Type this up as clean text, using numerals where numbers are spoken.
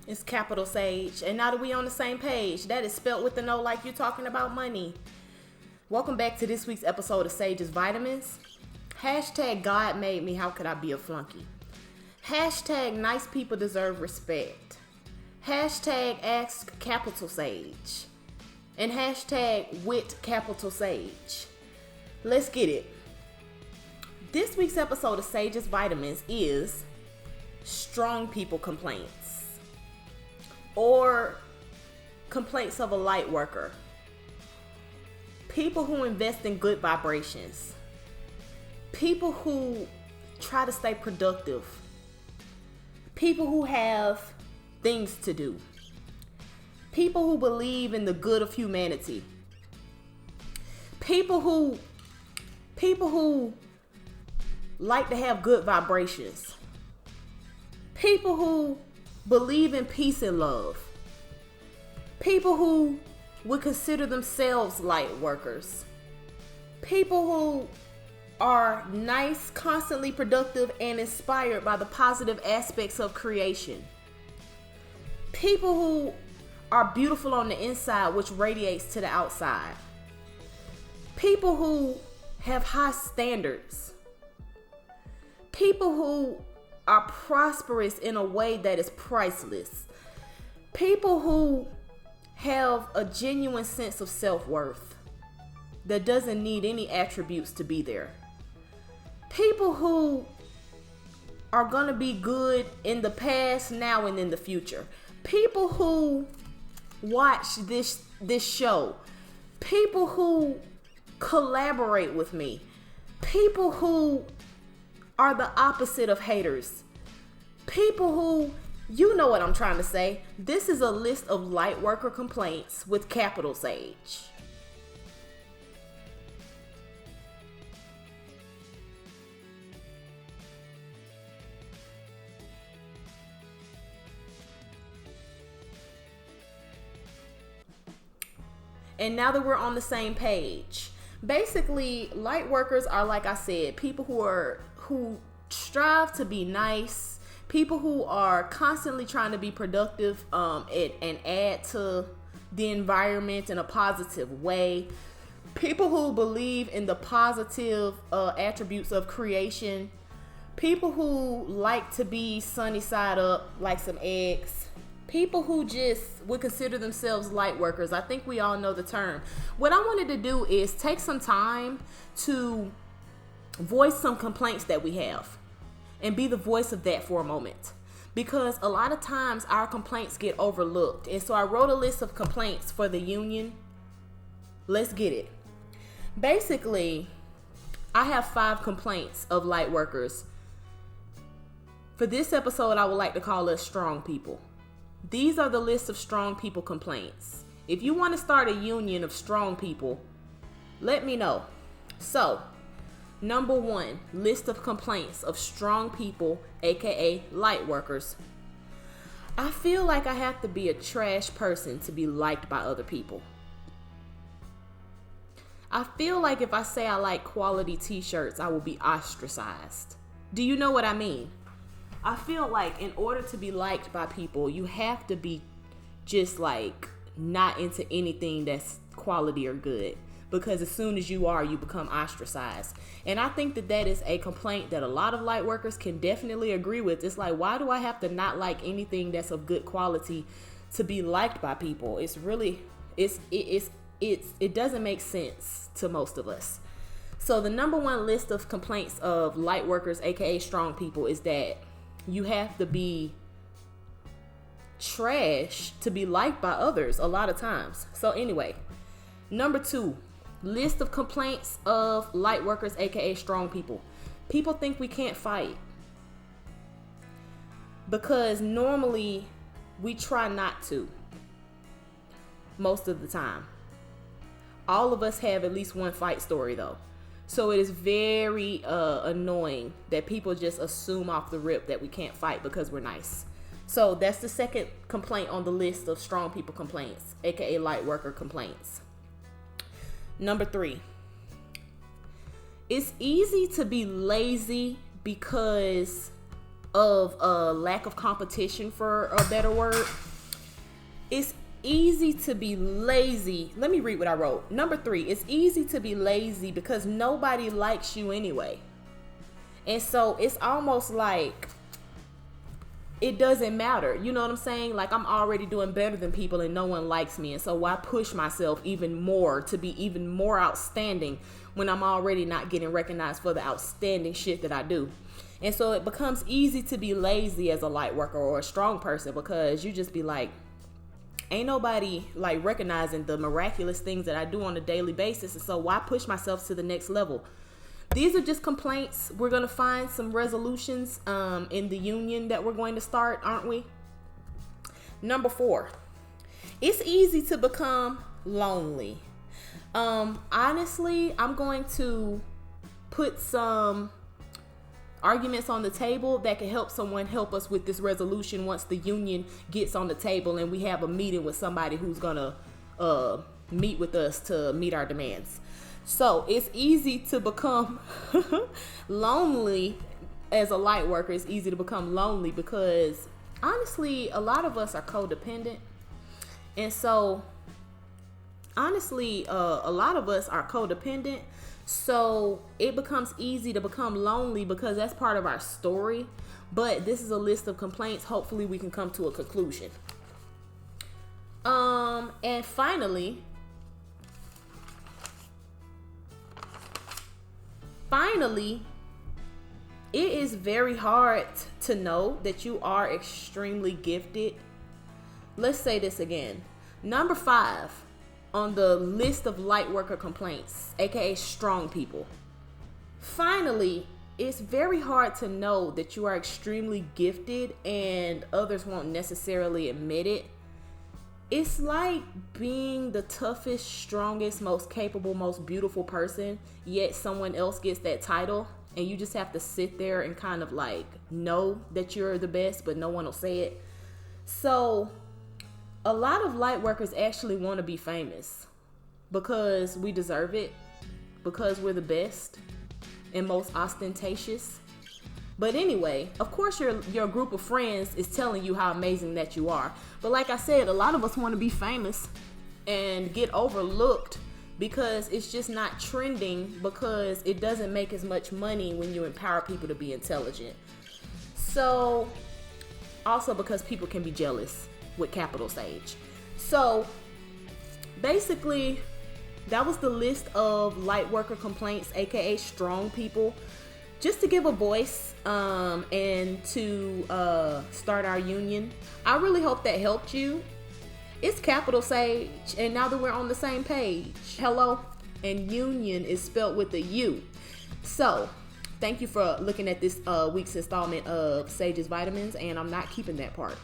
It's capital Sage. And now that we on the same page, that is spelt with an O like you're talking about money. Welcome back to this week's episode of Sage's Vitamins. Hashtag God made me, how could I be a flunky? Hashtag nice people deserve respect. Hashtag ask capital Sage. And hashtag wit capital Sage. Let's get it. This week's episode of Sage's Vitamins is strong people complaints. Or complaints of a light worker. People who invest in good vibrations. People who try to stay productive. People who have things to do. People who believe in the good of humanity. People who like to have good vibrations. People who believe in peace and love. People who would consider themselves light workers. People who are nice, constantly productive, and inspired by the positive aspects of creation. People who are beautiful on the inside, which radiates to the outside. People who have high standards. People who are prosperous in a way that is priceless. People who have a genuine sense of self-worth that doesn't need any attributes to be there. People who are gonna be good in the past, now, and in the future. People who watch this show. People who collaborate with me. People who are the opposite of haters. People who, you know what I'm trying to say. This is a list of light worker complaints with capital Sage. And now that we're on the same page, basically, light workers are, like I said, people who strive to be nice, people who are constantly trying to be productive and add to the environment in a positive way, people who believe in the positive attributes of creation, people who like to be sunny side up like some eggs, people who just would consider themselves light workers. I think we all know the term. What I wanted to do is take some time to voice some complaints that we have and be the voice of that for a moment, because a lot of times our complaints get overlooked. And so I wrote a list of complaints for the union. Let's get it. Basically, I have 5 complaints of light workers. For this episode, I would like to call us strong people. These are the list of strong people complaints. If you want to start a union of strong people, let me know. So, number 1, list of complaints of strong people, aka light workers. I feel like I have to be a trash person to be liked by other people. I feel like if I say I like quality t-shirts, I will be ostracized. Do you know what I mean? I feel like in order to be liked by people, you have to be just like not into anything that's quality or good. Because as soon as you are, you become ostracized. And I think that is a complaint that a lot of light workers can definitely agree with. It's like, why do I have to not like anything that's of good quality to be liked by people? It's really, it doesn't make sense to most of us. So the number 1 list of complaints of light workers, aka strong people, is that you have to be trash to be liked by others a lot of times. So anyway, number 2, list of complaints of light workers, aka strong people. People think we can't fight because normally we try not to most of the time. All of us have at least one fight story though. So it is very annoying that people just assume off the rip that we can't fight because we're nice. So that's the second complaint on the list of strong people complaints, aka light worker complaints. Number 3, it's easy to be lazy because of a lack of competition, for a better word. It's easy to be lazy. Let me read what I wrote. Number 3, it's easy to be lazy because nobody likes you anyway. And so it's almost like it doesn't matter. You know what I'm saying? Like, I'm already doing better than people and no one likes me. And so why push myself even more to be even more outstanding when I'm already not getting recognized for the outstanding shit that I do? And so it becomes easy to be lazy as a light worker or a strong person, because you just be like, ain't nobody like recognizing the miraculous things that I do on a daily basis. And so why push myself to the next level? These are just complaints. We're going to find some resolutions in the union that we're going to start, aren't we? Number 4, it's easy to become lonely. Honestly, I'm going to put some arguments on the table that can help someone help us with this resolution once the union gets on the table and we have a meeting with somebody who's going to meet with us to meet our demands. So it's easy to become lonely as a light worker. It's easy to become lonely because honestly, a lot of us are codependent. And so honestly, a lot of us are codependent. So it becomes easy to become lonely because that's part of our story. But this is a list of complaints. Hopefully we can come to a conclusion. And finally, it is very hard to know that you are extremely gifted. Let's say this again. Number 5 on the list of light worker complaints, aka strong people. Finally, it's very hard to know that you are extremely gifted and others won't necessarily admit it. It's like being the toughest, strongest, most capable, most beautiful person, yet someone else gets that title and you just have to sit there and kind of like know that you're the best, but no one will say it. So a lot of light workers actually want to be famous because we deserve it, because we're the best and most ostentatious. But anyway, of course your group of friends is telling you how amazing that you are. But like I said, a lot of us want to be famous and get overlooked because it's just not trending, because it doesn't make as much money when you empower people to be intelligent. So also because people can be jealous with capital Sage. So basically, that was the list of light worker complaints, aka strong people, just to give a voice and to start our union. I really hope that helped you. It's capital Sage, and now that we're on the same page, hello, and union is spelled with a U. So thank you for looking at this week's installment of Sage's Vitamins, and I'm not keeping that part.